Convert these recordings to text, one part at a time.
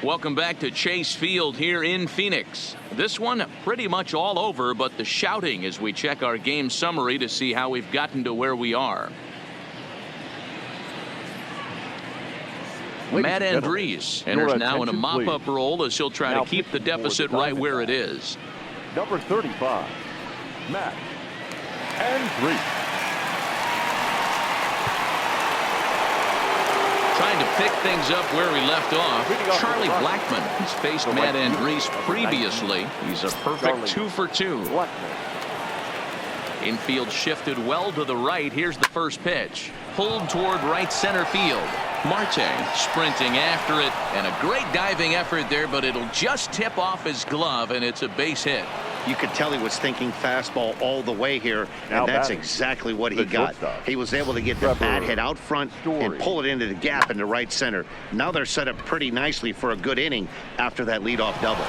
Welcome back to Chase Field here in Phoenix. This one pretty much all over, but the shouting as we check our game summary to see how we've gotten to where we are. Matt Andrees enters now in a mop-up role as he'll try to keep the deficit right where it is. Number 35, Matt Andrees. Trying to pick things up where we left off. Charlie Blackmon has faced Matt Andrees previously. He's a perfect 2 for 2. Infield shifted well to the right. Here's the first pitch. Pulled toward right center field. Marte sprinting after it, and a great diving effort there, but it'll just tip off his glove, and it's a base hit. You could tell he was thinking fastball all the way here, and that's exactly what he got. He was able to get the bat hit out front and pull it into the gap in the right center. Now they're set up pretty nicely for a good inning after that leadoff double.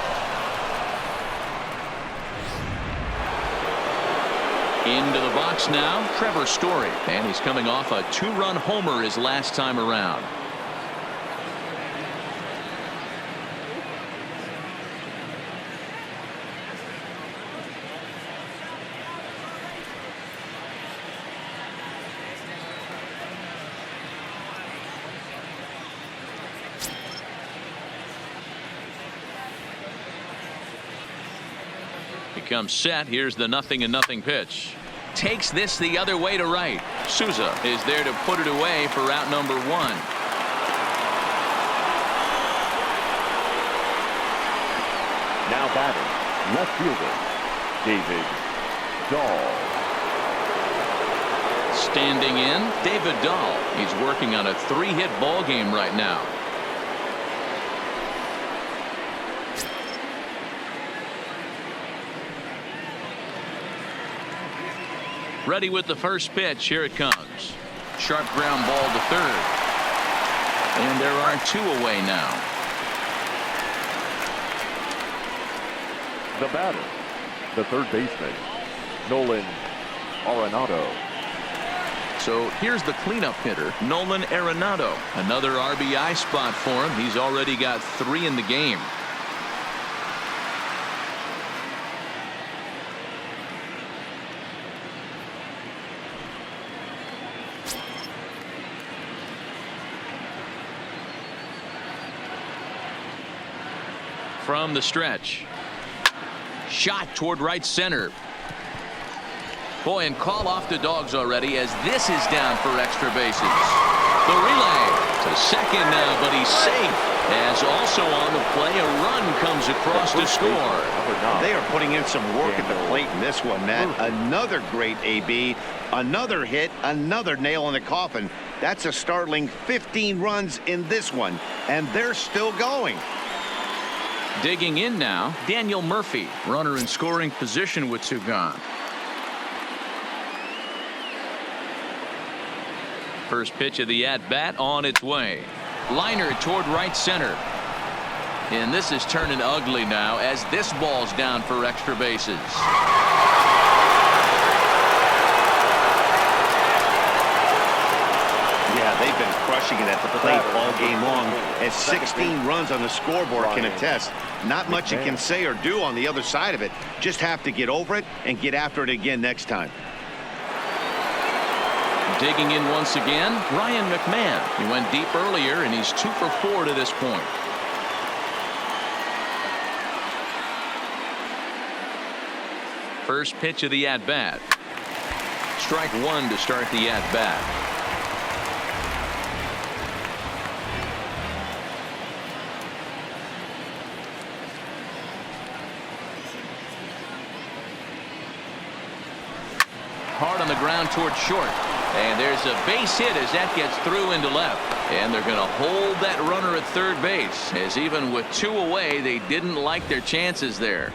Into the box now, Trevor Story, and he's coming off a 2-run homer his last time around. Becomes set. Here's the 0-0 pitch. Takes this the other way to right. Souza is there to put it away for out number 1. Now batting, left fielder David Dahl. Standing in, David Dahl. He's working on a 3-hit ball game right now. Ready with the first pitch. Here it comes. Sharp ground ball to third. And there are 2 away now. The batter, the third baseman, Nolan Arenado. So here's the cleanup hitter, Nolan Arenado. Another RBI spot for him. He's already got 3 in the game. From the stretch. Shot toward right center. Boy, and call off the Dogs already as this is down for extra bases. The relay to second now, but he's safe. As also on the play, a run comes across to score. They are putting in some work at the plate in this one, Matt. Another great AB, another hit, another nail in the coffin. That's a startling 15 runs in this one, and they're still going. Digging in now, Daniel Murphy, runner in scoring position with 2 gone. First pitch of the at-bat on its way. Liner toward right center. And this is turning ugly now as this ball's down for extra bases. Yeah, they've been crushing it at the plate all game long, as 16 runs on the scoreboard can attest. Not much you can say or do on the other side of it. Just have to get over it and get after it again next time. Digging in once again, Ryan McMahon. He went deep earlier, and he's 2 for 4 to this point. First pitch of the at-bat. Strike 1 to start the at-bat. Hard on the ground toward short. And there's a base hit as that gets through into left. And they're going to hold that runner at third base, as even with 2 away, they didn't like their chances there.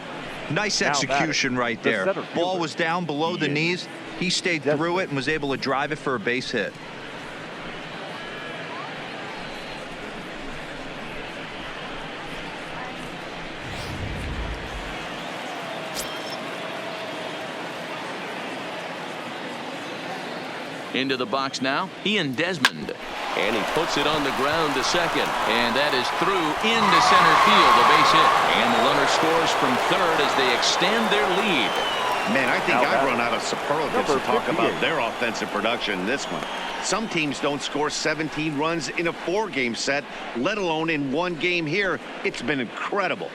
Nice execution right there. Ball was down below the knees. He stayed through it and was able to drive it for a base hit. Into the box now, Ian Desmond. And he puts it on the ground to second. And that is through into center field. A base hit. And the runner scores from third as they extend their lead. Man, I think I've run out of superlatives to talk about their offensive production in this one. Some teams don't score 17 runs in a 4-game set, let alone in one game here. It's been incredible.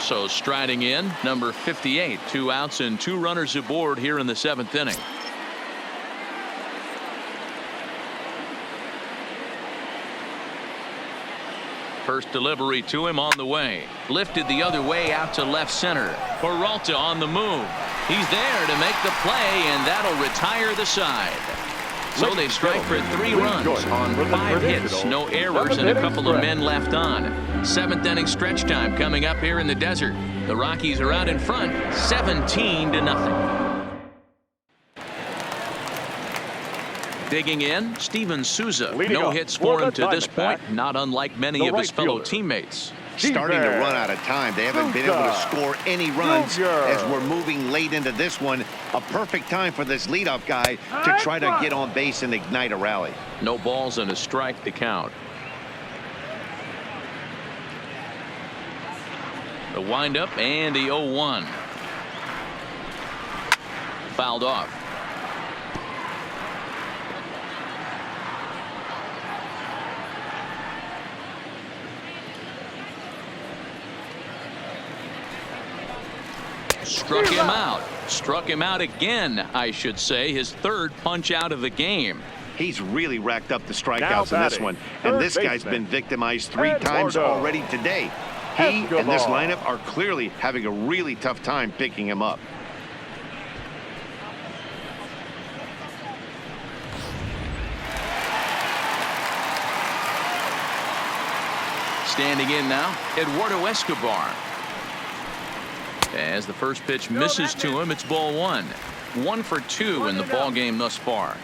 So striding in, number 58, 2 outs and 2 runners aboard here in the 7th inning. First delivery to him on the way. Lifted the other way out to left center. Peralta on the move. He's there to make the play, and that'll retire the side. So they strike for 3 runs on 5 hits, no errors, and a couple of men left on. 7th inning stretch time coming up here in the desert. The Rockies are out in front, 17-0. Digging in, Steven Souza. No hits for him to this point, not unlike many of his fellow teammates. Starting to run out of time. They haven't been able to score any runs as we're moving late into this one. A perfect time for this leadoff guy to try to get on base and ignite a rally. No balls and a strike to count. The windup and the 0-1. Fouled off. Struck him out. Struck him out again, I should say. His 3rd punch out of the game. He's really racked up the strikeouts in this one. And this guy's been victimized 3 times already today. He and this lineup are clearly having a really tough time picking him up. Standing in now, Eduardo Escobar. As the first pitch misses to him, it's ball 1. 1 for 2 in the ball game thus far.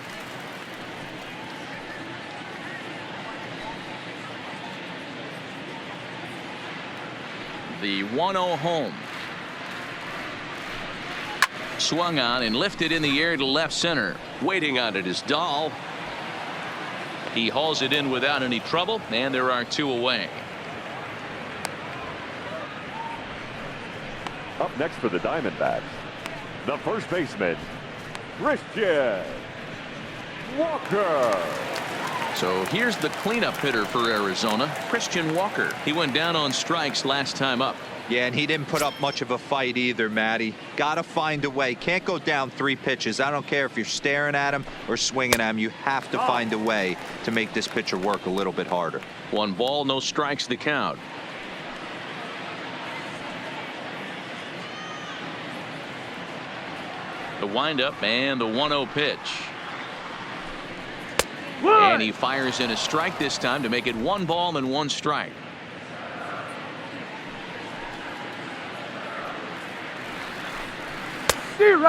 The 1-0 home. Swung on and lifted in the air to left center. Waiting on it is Dahl. He hauls it in without any trouble, and there are 2 away. Up next for the Diamondbacks, the first baseman, Christian Walker. So here's the cleanup hitter for Arizona, Christian Walker. He went down on strikes last time up. Yeah, and he didn't put up much of a fight either, Matty. Got to find a way. Can't go down 3 pitches. I don't care if you're staring at him or swinging at him. You have to find a way to make this pitcher work a little bit harder. 1 ball, no strikes to count. The windup and the 1-0 pitch. And he fires in a strike this time to make it 1 ball and 1 strike.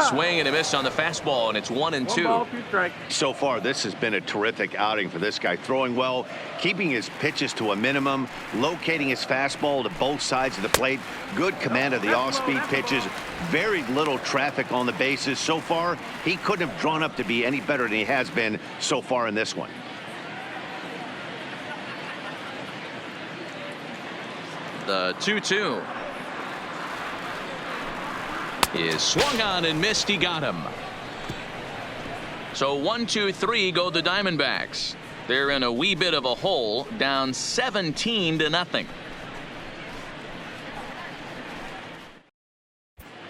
Swing and a miss on the fastball, and it's 1-2. So far, this has been a terrific outing for this guy. Throwing well, keeping his pitches to a minimum, locating his fastball to both sides of the plate. Good command of the off-speed pitches. Very little traffic on the bases. So far, he couldn't have drawn up to be any better than he has been so far in this one. The 2-2. Is swung on and missed. He got him. So 1-2-3 go the Diamondbacks. They're in a wee bit of a hole, down 17-0.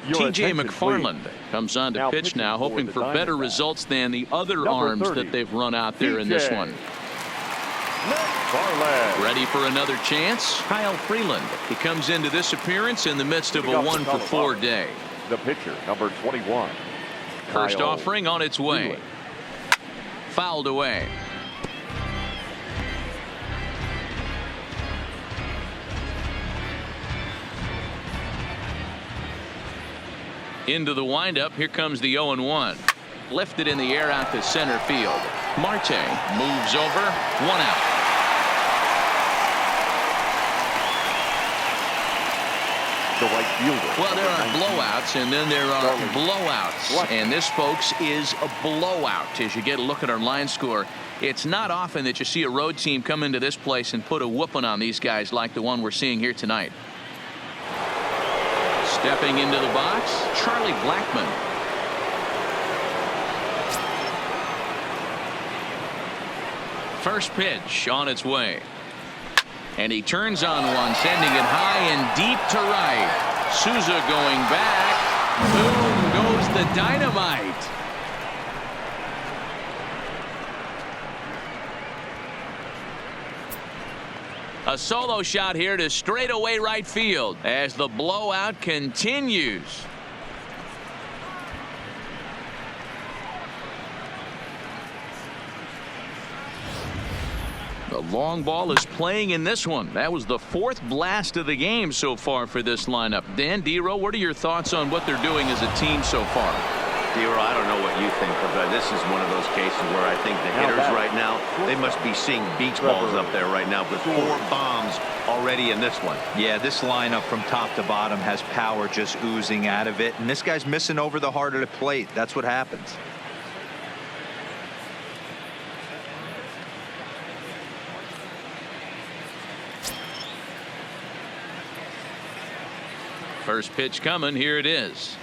TJ McFarland comes on to pitch now, hoping for better results than the other arms that they've run out there in this one. Ready for another chance? Kyle Freeland. He comes into this appearance in the midst of a 1-for-4 day. The pitcher, number 21. First Kyle offering on its way. Freeland. Fouled away. Into the windup. Here comes the 0-1. Lifted in the air out to center field. Marte moves over. 1 out. the right fielder. Well, there are blowouts, and then there are blowouts. And this, folks, is a blowout. As you get a look at our line score, it's not often that you see a road team come into this place and put a whooping on these guys like the one we're seeing here tonight. Stepping into the box, Charlie Blackmon. First pitch on its way. And he turns on one, sending it high and deep to right. Souza going back. Boom goes the dynamite. A solo shot here to straightaway right field as the blowout continues. The long ball is playing in this one. That was the 4th blast of the game so far for this lineup. Dan, Dero, what are your thoughts on what they're doing as a team so far? Dero, I don't know what you think, but this is one of those cases where I think the hitters right now, they must be seeing beach balls up there right now with 4 bombs already in this one. Yeah, this lineup from top to bottom has power just oozing out of it, and this guy's missing over the heart of the plate. That's what happens. First pitch coming. Here it is.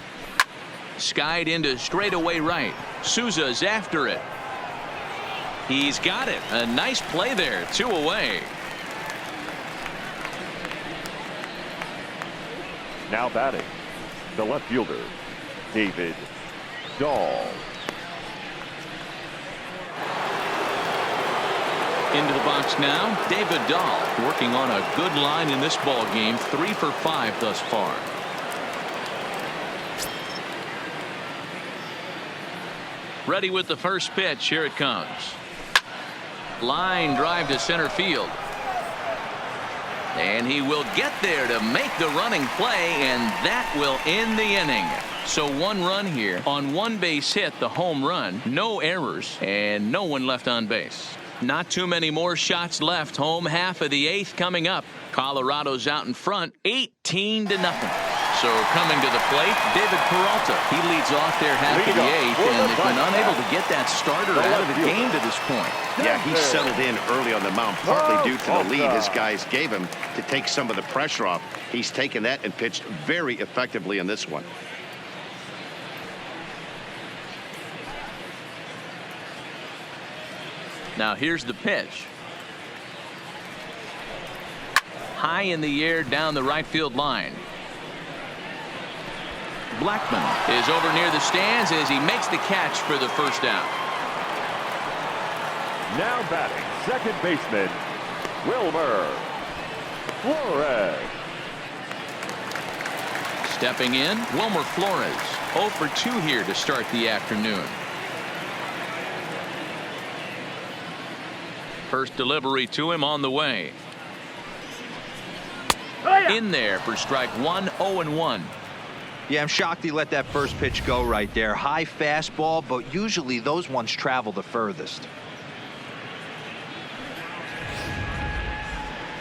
Skied into straightaway right. Souza's after it. He's got it. A nice play there. 2 away. Now batting, the left fielder, David Dahl. Into the box now, David Dahl working on a good line in this ball game. 3 for 5 thus far. Ready with the first pitch. Here it comes. Line drive to center field. And he will get there to make the running play, and that will end the inning. So 1 run here on 1 base hit, the home run, no errors, and no one left on base. Not too many more shots left. Home half of the 8th coming up. Colorado's out in front, 18-0. So coming to the plate, David Peralta. He leads off there half of the 8th, and they've been unable to get that starter out of the game to this point. Yeah, he settled in early on the mound, partly due to the lead his guys gave him to take some of the pressure off. He's taken that and pitched very effectively in this one. Now here's the pitch. High in the air down the right field line. Blackmon is over near the stands as he makes the catch for the first out. Now batting, second baseman, Wilmer Flores. Stepping in, Wilmer Flores. 0 for 2 here to start the afternoon. First delivery to him on the way. In there for strike 1, 0-1. Yeah, I'm shocked he let that first pitch go right there. High fastball, but usually those ones travel the furthest.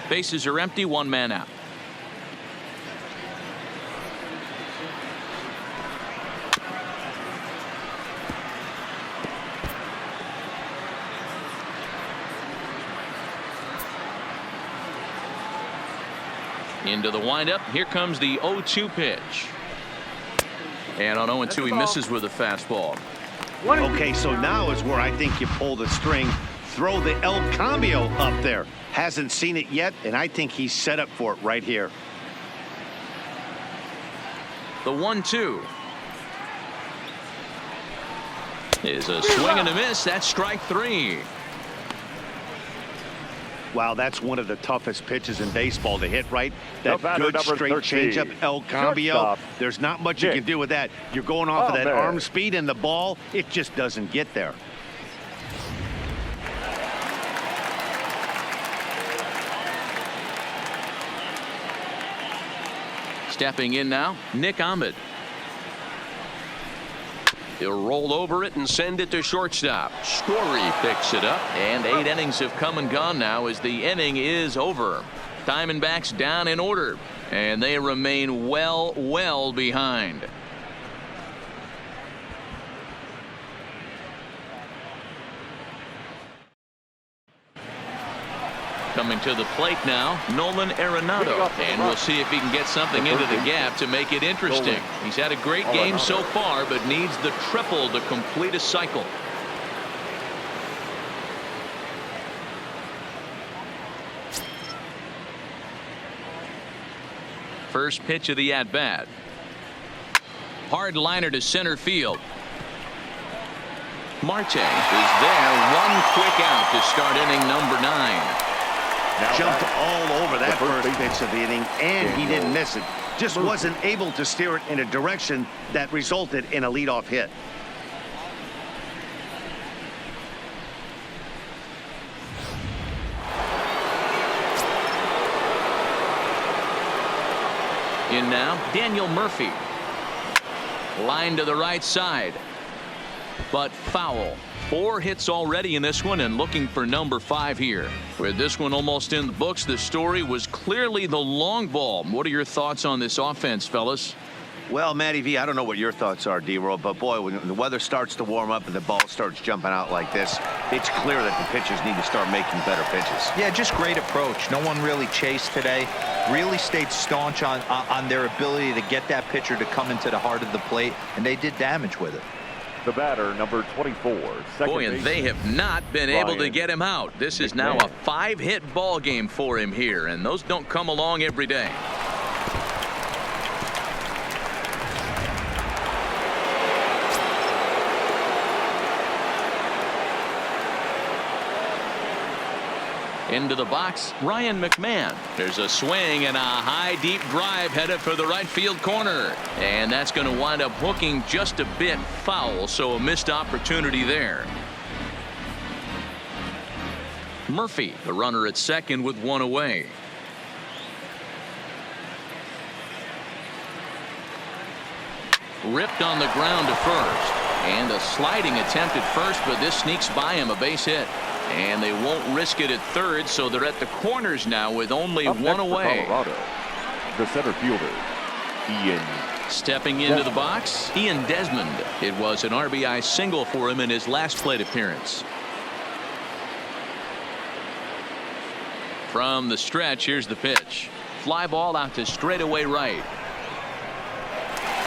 Bases are empty, 1 man out. Into the windup. Here comes the 0-2 pitch. And on 0-2, he misses with a fastball. Okay, so now is where I think you pull the string. Throw the El Cambio up there. Hasn't seen it yet, and I think he's set up for it right here. The 1-2 is a swing and a miss. That's strike 3. Wow, that's one of the toughest pitches in baseball to hit right. That batter, good straight 13, changeup, El Cambio. shortstop, There's not much you can do with that. You're going off of that man. arm speed, and the ball, it just doesn't get there. Stepping in now, Nick Ahmed. He'll roll over it and send it to shortstop. Story picks it up, and 8 innings have come and gone now as the inning is over. Diamondbacks down in order. And they remain well behind. Coming to the plate now, Nolan Arenado. And we'll see if he can get something into the gap to make it interesting. He's had a great game so far, but needs the triple to complete a cycle. First pitch of the at-bat. Hard liner to center field. Marte is there. One quick out to start inning number 9. Jumped all over that first pitch of the inning, and he didn't miss it. Just wasn't able to steer it in a direction that resulted in a leadoff hit. In now, Daniel Murphy. Line to the right side, but foul. 4 hits already in this one, and looking for number 5 here. With this one almost in the books, the story was clearly the long ball. What are your thoughts on this offense, fellas? Well, Matty V, I don't know what your thoughts are, D-Roll, but boy, when the weather starts to warm up and the ball starts jumping out like this, it's clear that the pitchers need to start making better pitches. Yeah, just great approach. No one really chased today. Really stayed staunch on their ability to get that pitcher to come into the heart of the plate, and they did damage with it. The batter, number 24. Boy, and they have not been able to get him out. This is now a 5-hit ball game for him here, and those don't come along every day. Into the box, Ryan McMahon. There's a swing and a high deep drive headed for the right field corner, and that's going to wind up hooking just a bit foul, so a missed opportunity there. Murphy, the runner at second with 1 away. Ripped on the ground to first, and a sliding attempt at first, but this sneaks by him, a base hit. And they won't risk it at third, so they're at the corners now with only 1 away. Colorado, the center fielder, Ian. Stepping into the box, Ian Desmond. It was an RBI single for him in his last plate appearance. From the stretch, here's the pitch. Fly ball out to straightaway right.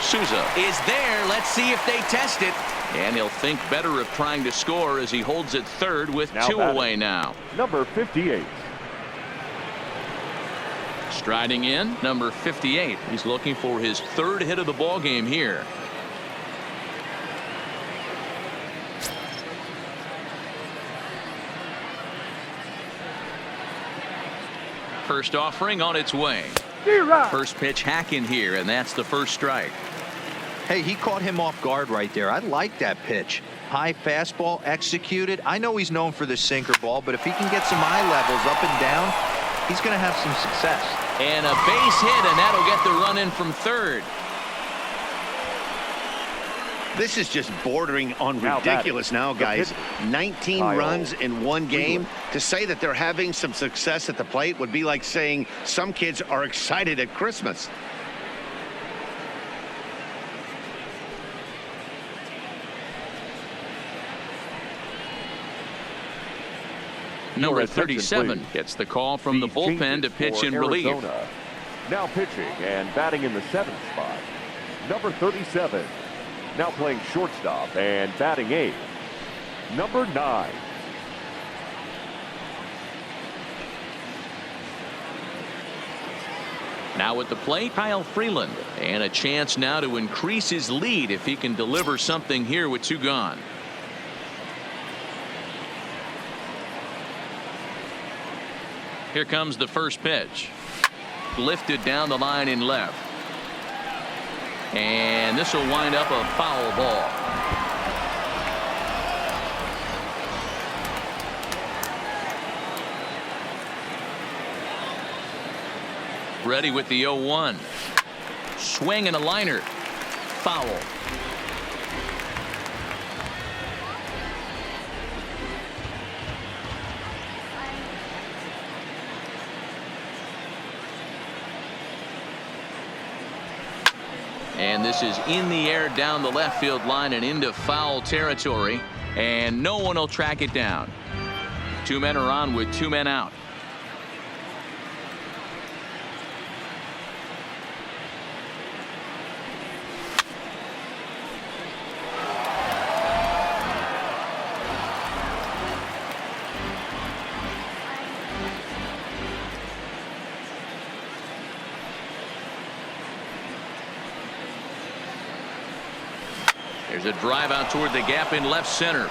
Souza is there. Let's see if they test it. And he'll think better of trying to score as he holds it third with 2 away now. Number 58. Striding in, number 58. He's looking for his 3rd hit of the ball game here. First offering on its way. First pitch hack in here, and that's the first strike. Hey, he caught him off guard right there. I like that pitch. High fastball executed. I know he's known for the sinker ball, but if he can get some eye levels up and down, he's going to have some success. And a base hit, and that'll get the run in from third. This is just bordering on ridiculous now, guys. 19 runs in 1 game. To say that they're having some success at the plate would be like saying some kids are excited at Christmas. Number 37 gets the call from the bullpen to pitch in relief. Now pitching and batting in the 7th spot. Number 37. Now playing shortstop and batting 8th. Number 9. Now at the plate, Kyle Freeland. And a chance now to increase his lead if he can deliver something here with 2 gone. Here comes the first pitch. Lifted down the line in left. And this will wind up a foul ball. Ready with the 0-1. Swing and a liner. Foul. And this is in the air down the left field line and into foul territory. And no one will track it down. 2 men are on with 2 men out. There's a drive out toward the gap in left center.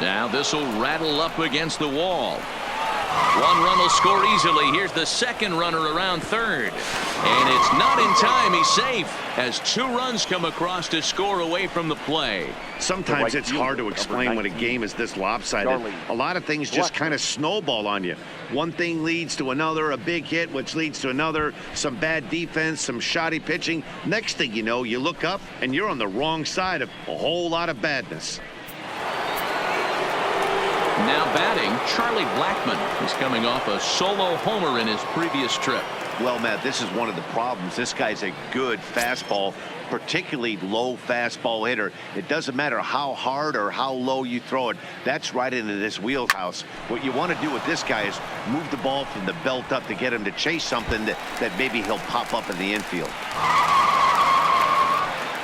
Now this will rattle up against the wall. 1 run will score easily. Here's the second runner around third. And it's not in time. He's safe as 2 runs come across to score away from the play. Sometimes it's hard to explain when a game is this lopsided. A lot of things just kind of snowball on you. One thing leads to another, a big hit, which leads to another, some bad defense, some shoddy pitching. Next thing you know, you look up and you're on the wrong side of a whole lot of badness. Now batting, Charlie Blackmon. He's coming off a solo homer in his previous trip. Well, Matt, this is one of the problems. This guy's a good fastball, particularly low fastball hitter. It doesn't matter how hard or how low you throw it. That's right into this wheelhouse. What you want to do with this guy is move the ball from the belt up to get him to chase something that maybe he'll pop up in the infield.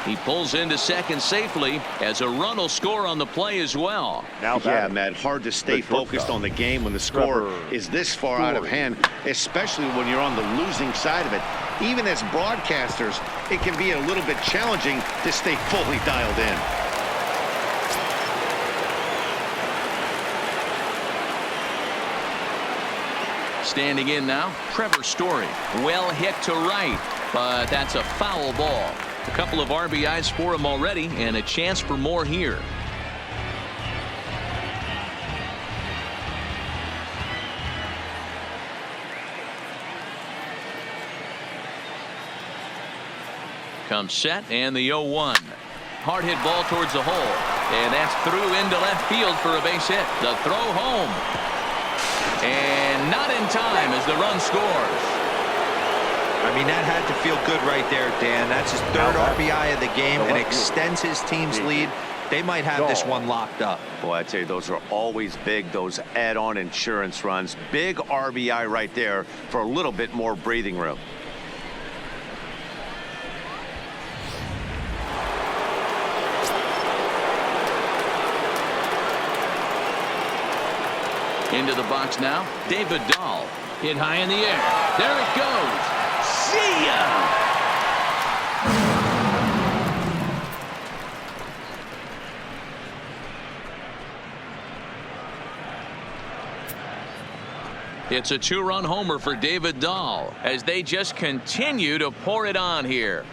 He pulls into second safely as a run will score on the play as well. Now yeah, Matt, hard to stay focused on the game when the score is this far out of hand, especially when you're on the losing side of it. Even as broadcasters, it can be a little bit challenging to stay fully dialed in. Standing in now, Trevor Story. Well hit to right, but that's a foul ball. A couple of RBIs for him already and a chance for more here. Comes set and the 0-1. Hard hit ball towards the hole. And that's through into left field for a base hit. The throw home. And not in time as the run scores. I mean, that had to feel good right there, Dan. That's his 3rd RBI of the game and extends his team's lead. They might have this one locked up. Boy, I tell you, those are always big, those add-on insurance runs. Big RBI right there for a little bit more breathing room. Into the box now, David Dahl. Hit high in the air. There it goes. See ya! It's a 2-run homer for David Dahl as they just continue to pour it on here.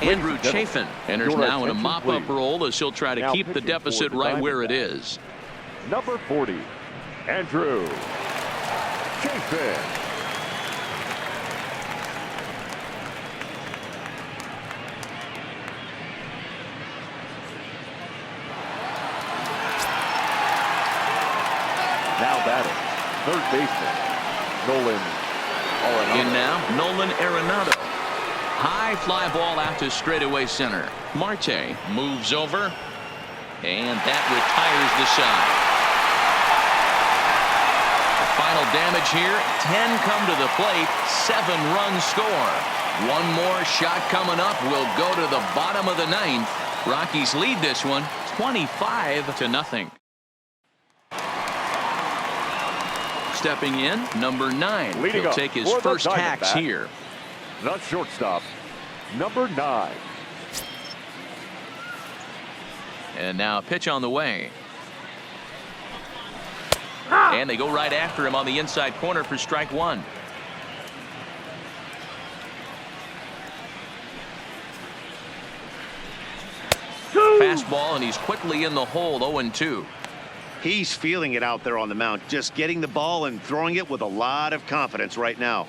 Andrew Chafin enters now in a mop-up role as he'll try to keep the deficit right where it is. Number 40, Andrew Chafin. Now batting, third baseman, Nolan Arenado. In now, Nolan Arenado. High fly ball out to straightaway center. Marte moves over, and that retires the side. The final damage here, 10 come to the plate, 7 runs score. One more shot coming up will go to the bottom of the 9th. Rockies lead this one 25-0. Stepping in, number 9. He'll take his first hacks here. The shortstop, number 9. And now a pitch on the way. And they go right after him on the inside corner for strike 1. Fastball, and he's quickly in the hole, 0-2. He's feeling it out there on the mound, just getting the ball and throwing it with a lot of confidence right now.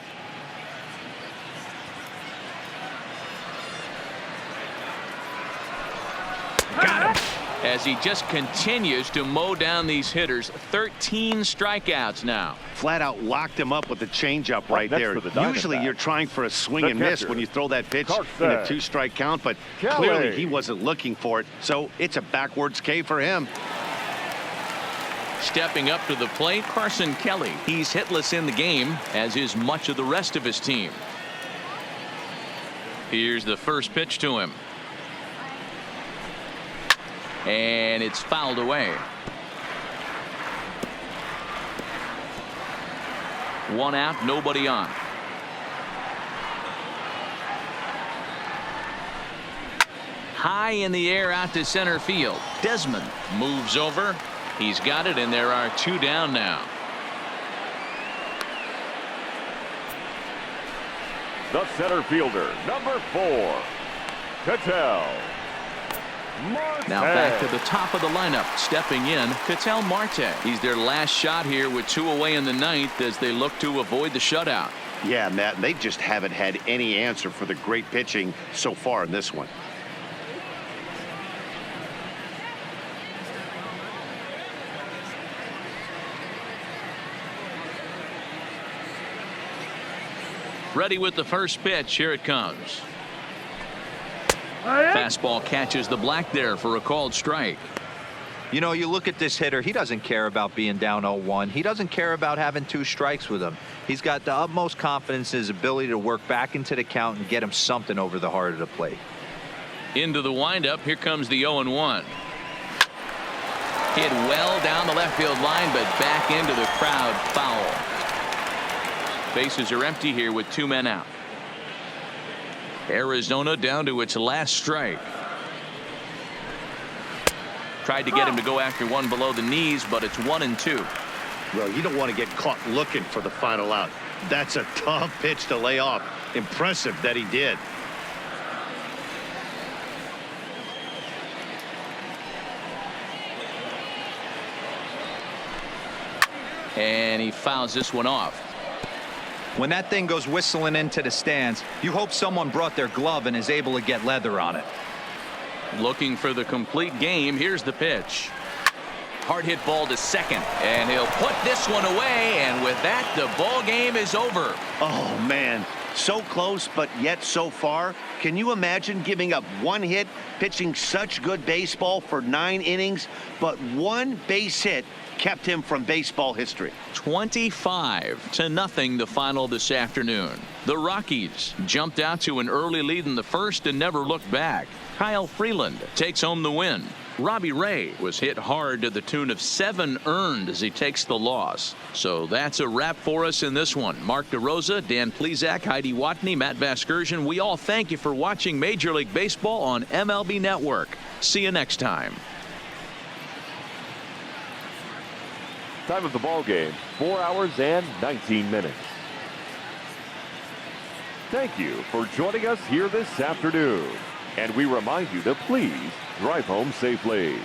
as he just continues to mow down these hitters. 13 strikeouts now. Flat out locked him up with the changeup right next there. for the Usually you're trying for a swing and miss when you throw that pitch in a 2-strike count, but clearly he wasn't looking for it, so it's a backwards K for him. Stepping up to the plate, Carson Kelly. He's hitless in the game, as is much of the rest of his team. Here's the first pitch to him. And it's fouled away. 1 out, nobody on. High in the air out to center field. Desmond moves over. He's got it, and there are 2 down now. The center fielder, number 4, Ketel Marte. Now back to the top of the lineup. Stepping in, Ketel Marte. He's their last shot here with 2 away in the 9th as they look to avoid the shutout. Yeah, Matt, they just haven't had any answer for the great pitching so far in this one. Ready with the first pitch. Here it comes. Fastball catches the black there for a called strike. You know, you look at this hitter, he doesn't care about being down 0-1. He doesn't care about having 2 strikes with him. He's got the utmost confidence in his ability to work back into the count and get him something over the heart of the plate. Into the windup. Here comes the 0-1. Hit well down the left field line, but back into the crowd. Foul. Bases are empty here with 2 men out. Arizona down to its last strike. Tried to get him to go after one below the knees, but it's 1-2. Well, you don't want to get caught looking for the final out. That's a tough pitch to lay off. Impressive that he did. And he fouls this one off. When that thing goes whistling into the stands, you hope someone brought their glove and is able to get leather on it. Looking for the complete game. Here's the pitch. Hard hit ball to second, and he'll put this one away, and with that, the ball game is over. Oh, man. So close, but yet so far. Can you imagine giving up 1 hit, pitching such good baseball for 9 innings, but 1 base hit kept him from baseball history? 25-0 the final this afternoon. The Rockies jumped out to an early lead in the first and never looked back. Kyle Freeland takes home the win. Robbie Ray was hit hard to the tune of 7 earned as he takes the loss. So that's a wrap for us in this one. Mark DeRosa, Dan Plesac, Heidi Watney, Matt Vasgersian. We all thank you for watching Major League Baseball on MLB Network. See you next time. Time of the ball game, 4 hours and 19 minutes. Thank you for joining us here this afternoon. And we remind you to please drive home safely.